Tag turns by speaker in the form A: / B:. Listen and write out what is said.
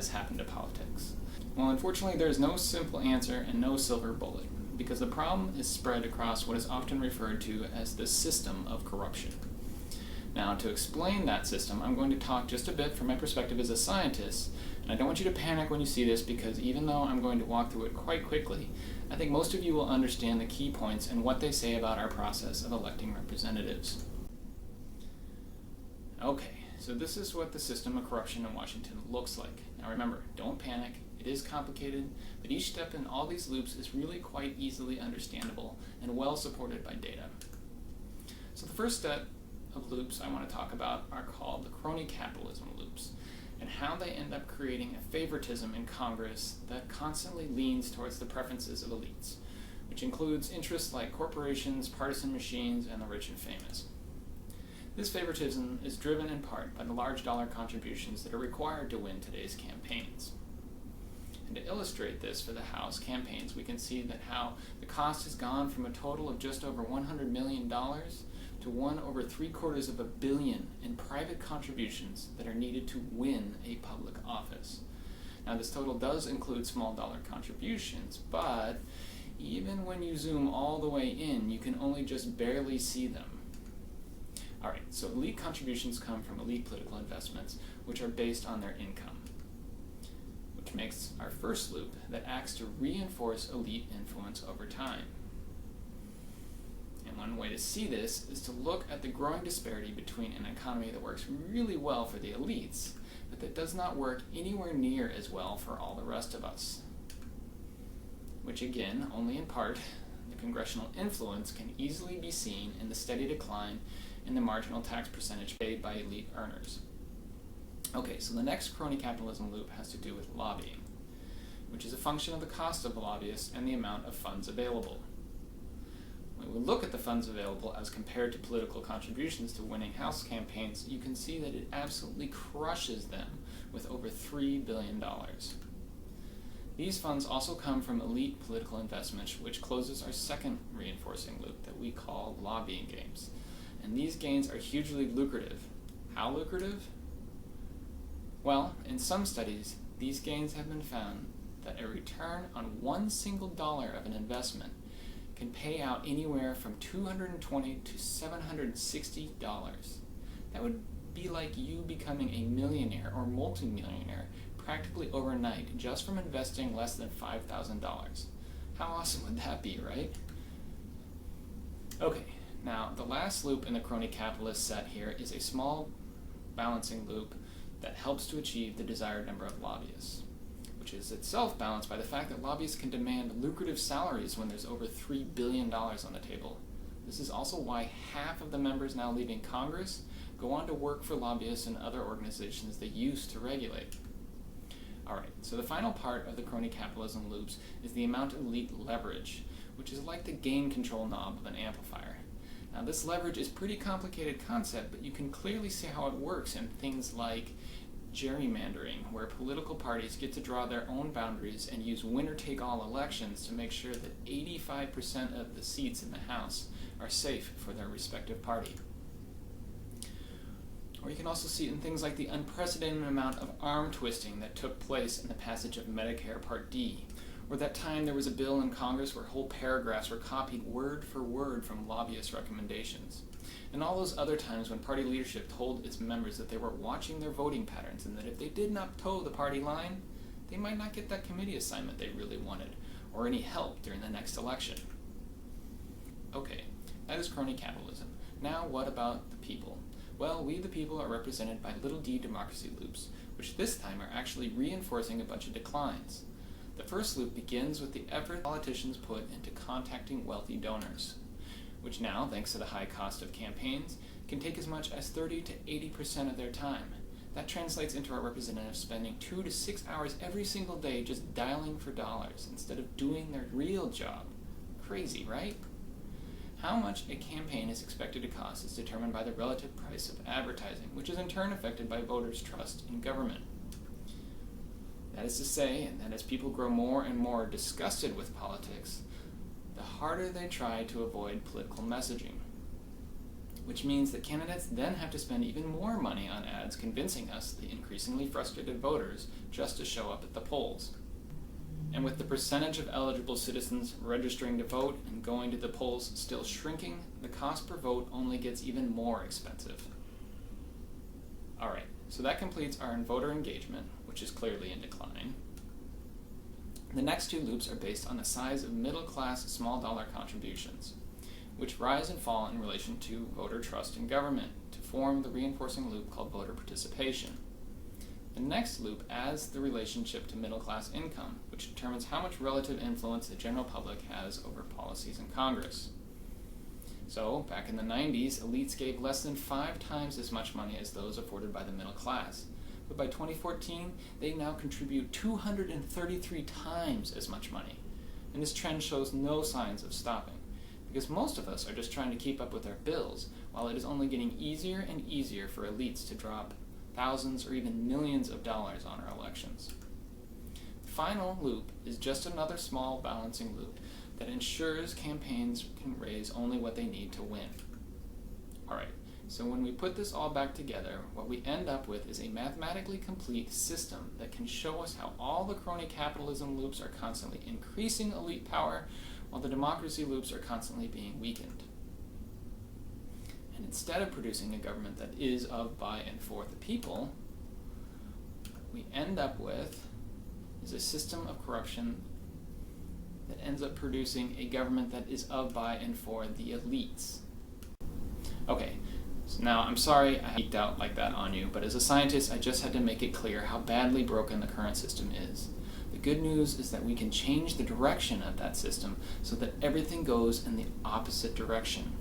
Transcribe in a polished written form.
A: has happened to politics? Well, unfortunately, there is no simple answer and no silver bullet, because the problem is spread across what is often referred to as the system of corruption. Now, to explain that system, I'm going to talk just a bit from my perspective as a scientist, and I don't want you to panic when you see this, because even though I'm going to walk through it quite quickly, I think most of you will understand the key points and what they say about our process of electing representatives. Okay, so this is what the system of corruption in Washington looks like. Now remember, don't panic. It is complicated, but each step in all these loops is really quite easily understandable and well supported by data. So the first step of loops I want to talk about are called the Crony capitalism loops, and how they end up creating a favoritism in Congress that constantly leans towards the preferences of elites, which includes interests like corporations, partisan machines, and the rich and famous. This favoritism is driven in part by the large dollar contributions that are required to win today's campaigns. And to illustrate this for the House campaigns, we can see that how the cost has gone from a total of just over $100 million to one over $750 million in private contributions that are needed to win a public office. Now, this total does include small dollar contributions, but even when you zoom all the way in, you can only just barely see them. Alright, so elite contributions come from elite political investments, which are based on their income, which makes our first loop that acts to reinforce elite influence over time. And one way to see this is to look at the growing disparity between an economy that works really well for the elites, but that does not work anywhere near as well for all the rest of us. Which again, only in part, the congressional influence can easily be seen in the steady decline in the marginal tax percentage paid by elite earners. Okay, so the next crony capitalism loop has to do with lobbying, which is a function of the cost of the lobbyists and the amount of funds available. When we look at the funds available as compared to political contributions to winning House campaigns, you can see that it absolutely crushes them with over $3 billion. These funds also come from elite political investments, which closes our second reinforcing loop that we call lobbying gains. And these gains are hugely lucrative. How lucrative? Well, in some studies, these gains have been found that a return on one single dollar of an investment can pay out anywhere from $220 to $760. That would be like you becoming a millionaire or multimillionaire practically overnight just from investing less than $5,000. How awesome would that be, right? Okay, now the last loop in the crony capitalist set here is a small balancing loop that helps to achieve the desired number of lobbyists, which is itself balanced by the fact that lobbyists can demand lucrative salaries when there's over $3 billion on the table. This is also why half of the members now leaving Congress go on to work for lobbyists and other organizations they used to regulate. Alright, so the final part of the crony capitalism loops is the amount of elite leverage, which is like the gain control knob of an amplifier. Now this leverage is a pretty complicated concept, but you can clearly see how it works in things like gerrymandering, where political parties get to draw their own boundaries and use winner-take-all elections to make sure that 85% of the seats in the House are safe for their respective party. Or you can also see it in things like the unprecedented amount of arm twisting that took place in the passage of Medicare Part D, or that time there was a bill in Congress where whole paragraphs were copied word for word from lobbyist recommendations. And all those other times when party leadership told its members that they were watching their voting patterns and that if they did not toe the party line, they might not get that committee assignment they really wanted, or any help during the next election. Okay, that is crony capitalism. Now what about the people? Well, we the people are represented by little d democracy loops, which this time are actually reinforcing a bunch of declines. The first loop begins with the effort politicians put into contacting wealthy donors, which now, thanks to the high cost of campaigns, can take as much as 30 to 80% of their time. That translates into our representatives spending 2 to 6 hours every single day just dialing for dollars instead of doing their real job. Crazy, right? How much a campaign is expected to cost is determined by the relative price of advertising, which is in turn affected by voters' trust in government. That is to say, that as people grow more and more disgusted with politics, the harder they try to avoid political messaging, which means that candidates then have to spend even more money on ads convincing us, the increasingly frustrated voters, just to show up at the polls. And with the percentage of eligible citizens registering to vote and going to the polls still shrinking, the cost per vote only gets even more expensive. Alright, so that completes our voter engagement, which is clearly in decline. The next two loops are based on the size of middle-class small-dollar contributions, which rise and fall in relation to voter trust in government to form the reinforcing loop called voter participation. The next loop adds the relationship to middle-class income, which determines how much relative influence the general public has over policies in Congress. So, back in the 90s, elites gave less than 5 times as much money as those afforded by the middle class. But by 2014, they now contribute 233 times as much money. And this trend shows no signs of stopping, because most of us are just trying to keep up with our bills, while it is only getting easier and easier for elites to drop thousands or even millions of dollars on our elections. The final loop is just another small balancing loop that ensures campaigns can raise only what they need to win. Alright, so when we put this all back together, what we end up with is a mathematically complete system that can show us how all the crony capitalism loops are constantly increasing elite power, while the democracy loops are constantly being weakened. And instead of producing a government that is of, by, and for the people, what we end up with is a system of corruption that ends up producing a government that is of, by, and for the elites. Okay, so now I'm sorry I geeked out like that on you, but as a scientist I just had to make it clear how badly broken the current system is. The good news is that we can change the direction of that system so that everything goes in the opposite direction.